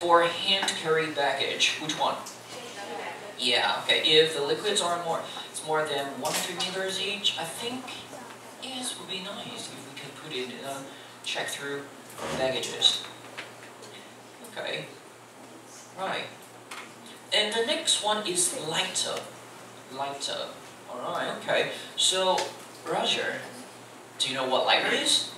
for hand carry baggage? Which one? Yeah, okay. If the liquids are it's more than 100 meters each, I think yes, would be nice if we could put it in check-through baggages. Okay, right. And the next one is lighter. Lighter. All right. Okay. So, Roger, do you know what lighter is?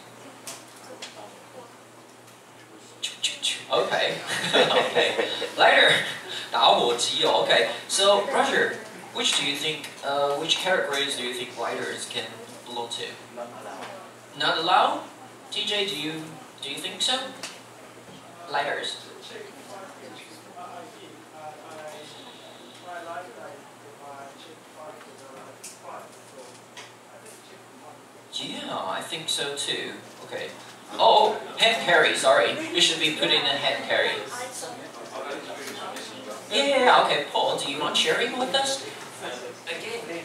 Okay. Okay. Lighter. 打火机 okay. So, Roger, which categories do you think lighters can belong to? Not allowed? TJ, do you think so? Lighters. Yeah, I think so too. Okay. Oh, hand carry, sorry. You should be putting in hand carry. Yeah, okay. Paul, do you mind sharing with us? Again,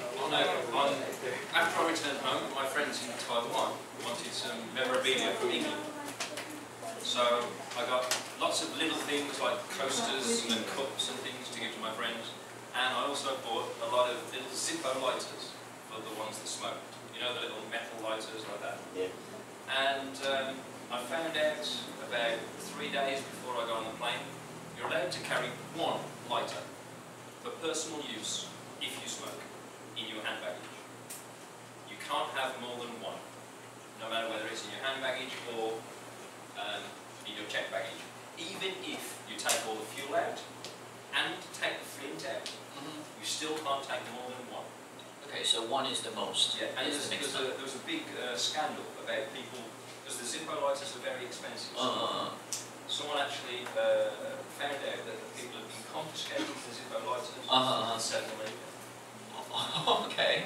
after I returned home, my friends in Taiwan wanted some memorabilia from England. So I got lots of little things like coasters and cups and things to give to my friends. And I also bought a lot of little Zippo lighters for the ones that smoked. You know, the little metal lighters like that? Yeah. And I found out about 3 days before I got on the plane, you're allowed to carry one lighter for personal use if you smoke in your hand baggage. You can't have more than one, no matter whether it's in your hand baggage or in your check baggage. Even if you take all the fuel out and take the flint out, you still can't take more than one. Okay, so one is the most. Yeah, and there was a big scandal about people, because the Zippo lighters are very expensive. Someone actually found out that the people had been confiscating the Zippo lighters and selling them anyway. Okay,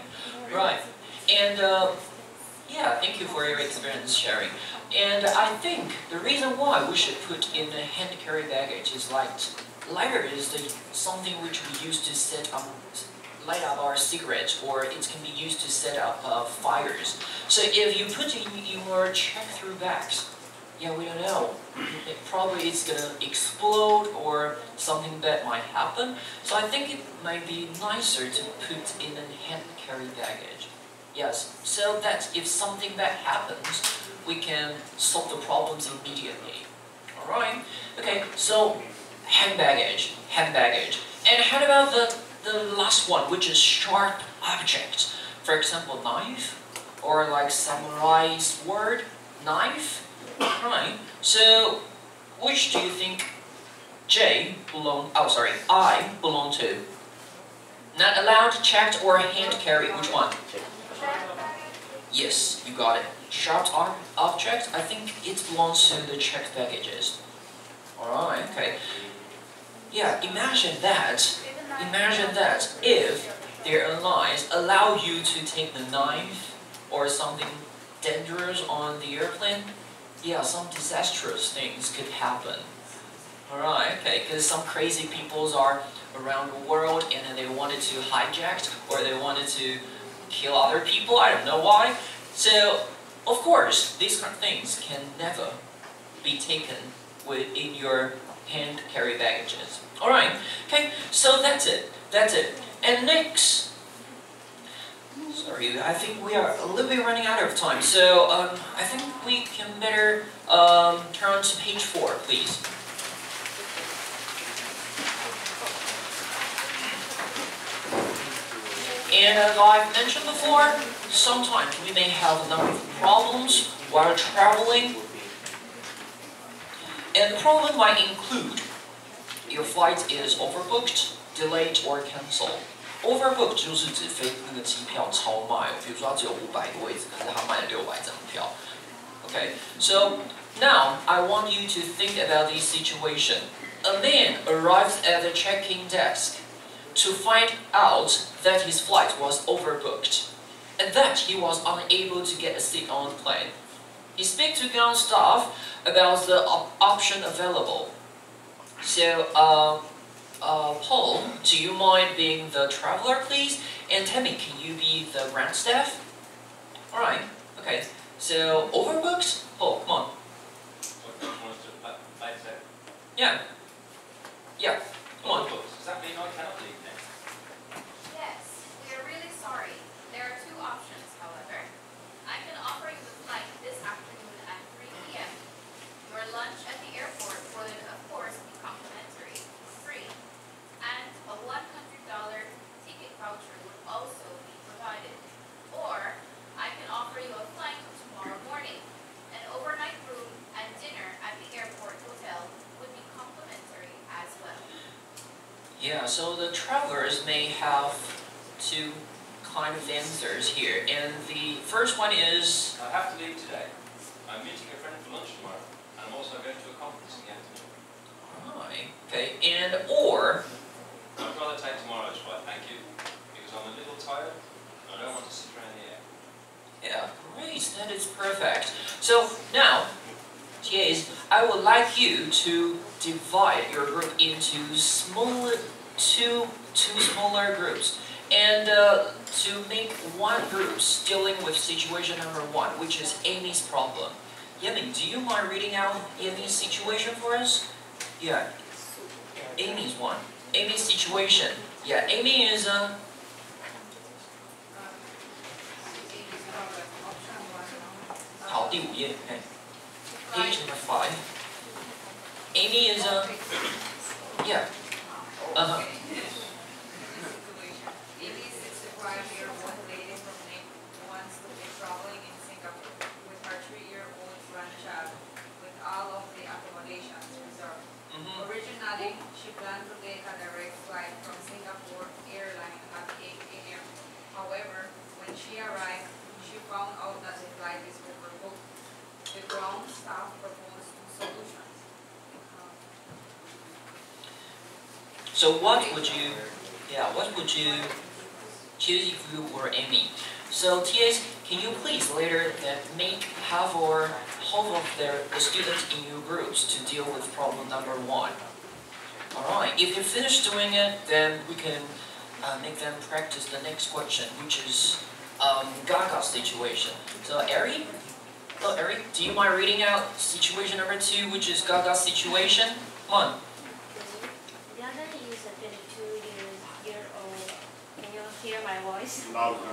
right. And yeah, thank you for your experience sharing. And I think the reason why we should put in a hand carry baggage is lighter is something which we use to light up our cigarettes, or it can be used to set up fires. So if you put in your check-through bags, yeah, we don't know. Probably it's gonna explode or something bad might happen. So I think it might be nicer to put in a hand carry baggage. Yes, so that if something bad happens, we can solve the problems immediately. Alright? Okay, so hand baggage. And how about the last one, which is sharp objects? For example, knife, or like samurai sword, knife. Right. So, which do you think I belong to? Not allowed, checked, or hand carry? Which one? Yes, you got it. Sharp object, I think it belongs to the checked baggages. Alright, okay. Yeah, imagine that if their airlines allow you to take the knife or something dangerous on the airplane, yeah, some disastrous things could happen. Alright, okay, because some crazy peoples are around the world and then they wanted to hijack or they wanted to kill other people, I don't know why. So, of course, these kind of things can never be taken within your hand carry baggages. Alright, okay, so that's it. And next, sorry, I think we are a little bit running out of time, so I think we can better turn to page 4, please. And as I've mentioned before, sometimes we may have a number of problems while traveling. And the problem might include your flight is overbooked, delayed, or cancelled. Overbooked 就是指飞那个机票超卖，比如说它只有500个位置，可是它卖了600张票。Okay, so now I want you to think about this situation. A man arrives at the check-in desk to find out that his flight was overbooked and that he was unable to get a seat on the plane. He speaks to ground staff about the option available. So, Paul, do you mind being the traveler, please? And Tammy, can you be the ground staff? Alright, okay. So, overbooked? Paul, come on. Yeah. Yeah, come on. Does that mean I cannot leave now? Yes, we are really sorry. There are two options, however. I can offer you the flight this afternoon at 3 p.m. Your lunch at the airport would, of course, be complimentary, free, and a $100 ticket voucher would also be provided. Or I can offer you a flight tomorrow morning. An overnight room and dinner at the airport hotel would be complimentary as well. Yeah, so the travelers may have two kind of answers here. And the first one is, I have to leave today. I'm meeting a friend for lunch tomorrow, and I'm also going to a conference in the afternoon. right, okay, and or, I'd rather take tomorrow's flight, thank you, because I'm a little tired, and I don't want to sit around here. yeah, great, that is perfect. So now, TAs, I would like you to divide your group into two smaller groups, and to make one group dealing with situation number 1, which is Amy's problem. Yemin, do you mind reading out Amy's situation for us? Yeah, Amy's one. Amy's situation. Yeah, Amy is好，第5页，哎 page number 5. Amy is yeah, Amy is 65-year-old lady from Nick who wants to be traveling in Singapore with her 3-year-old grandchild with all of the accommodations reserved. Originally, she planned to take a direct flight from Singapore Airlines at 8 a.m. However, when she arrived, she found out that the flight is overbooked. The ground staff proposed two solutions. So what would you choose if you were Amy? So TAs, can you please later make half of the students in your groups to deal with problem number 1? Alright, if you finish doing it, then we can make them practice the next question, which is Gaga's situation. So Ari? Oh, Ari, do you mind reading out situation number 2, which is Gaga's situation? Come on. Gaga is a 22-year-old. Can you hear my voice? Louder.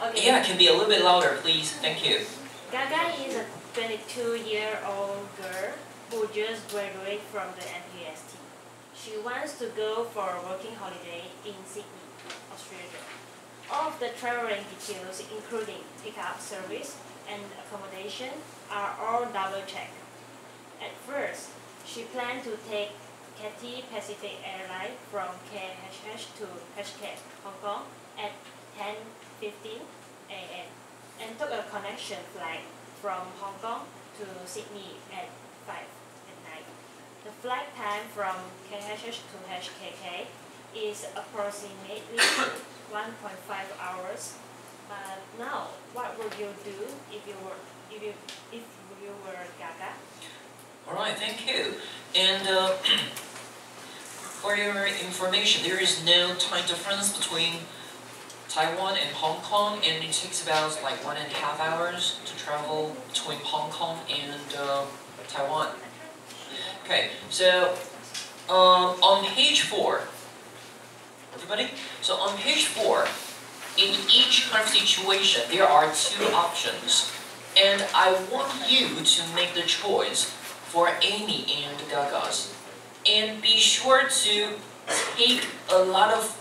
Okay. Yeah, it can be a little bit louder, please. Thank you. Gaga is a 22-year-old girl who just graduated from the NUST. She wants to go for a working holiday in Sydney, Australia. All of the traveling details, including pickup service and accommodation, are all double-checked. At first, she planned to take Cathay Pacific Airlines from KHH to Phuket, Hong Kong at 10:15 a.m. and took a connection flight from Hong Kong to Sydney at 5 at night. The flight time from KHH to HKK is approximately 1.5 hours. But now, what would you do if you were Gaga? Alright, thank you. And for your information, there is no time difference between Taiwan and Hong Kong, and it takes about like 1.5 hours to travel between Hong Kong and Taiwan. Okay, so on page 4, everybody? So on page 4, in each kind of situation, there are 2 options. And I want you to make the choice for Amy and Gaga's. And be sure to take a lot of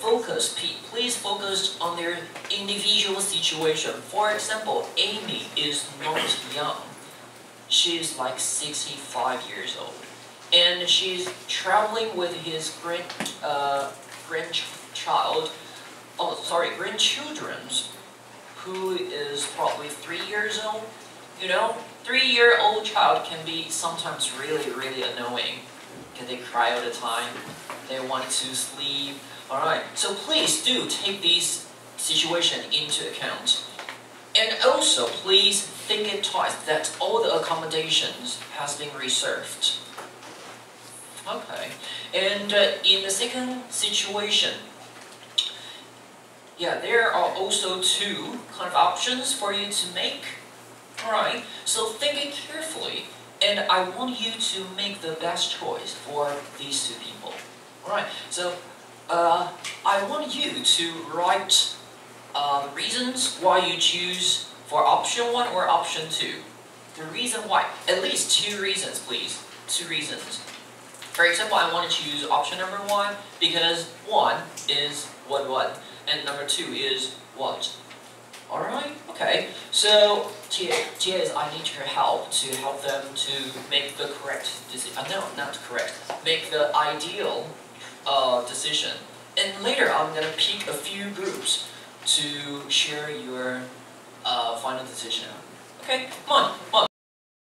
focus. Please focus on their individual situation. For example, Amy is not young. She's like 65 years old. And she's traveling with his grandchildren, who is probably 3 years old. You know, 3-year-old child can be sometimes really annoying. Can they cry all the time? They want to sleep. Alright, so please do take these situations into account. And also, please think it twice that all the accommodations has been reserved. Okay, and in the second situation, yeah, there are also 2 kind of options for you to make. Alright, so think it carefully, and I want you to make the best choice for these 2 people. Alright, so I want you to write reasons why you choose for option 1 or option 2. The reason why. At least 2 reasons, please. 2 reasons. For example, I want to choose option number 1 because 1 is what, and number 2 is what. Alright, okay. So, TAs, I need your help to help them to make the correct decision. No, not correct. Make the ideal decision. And later, I'm going to pick a few groups to share your final decision. Okay, come on.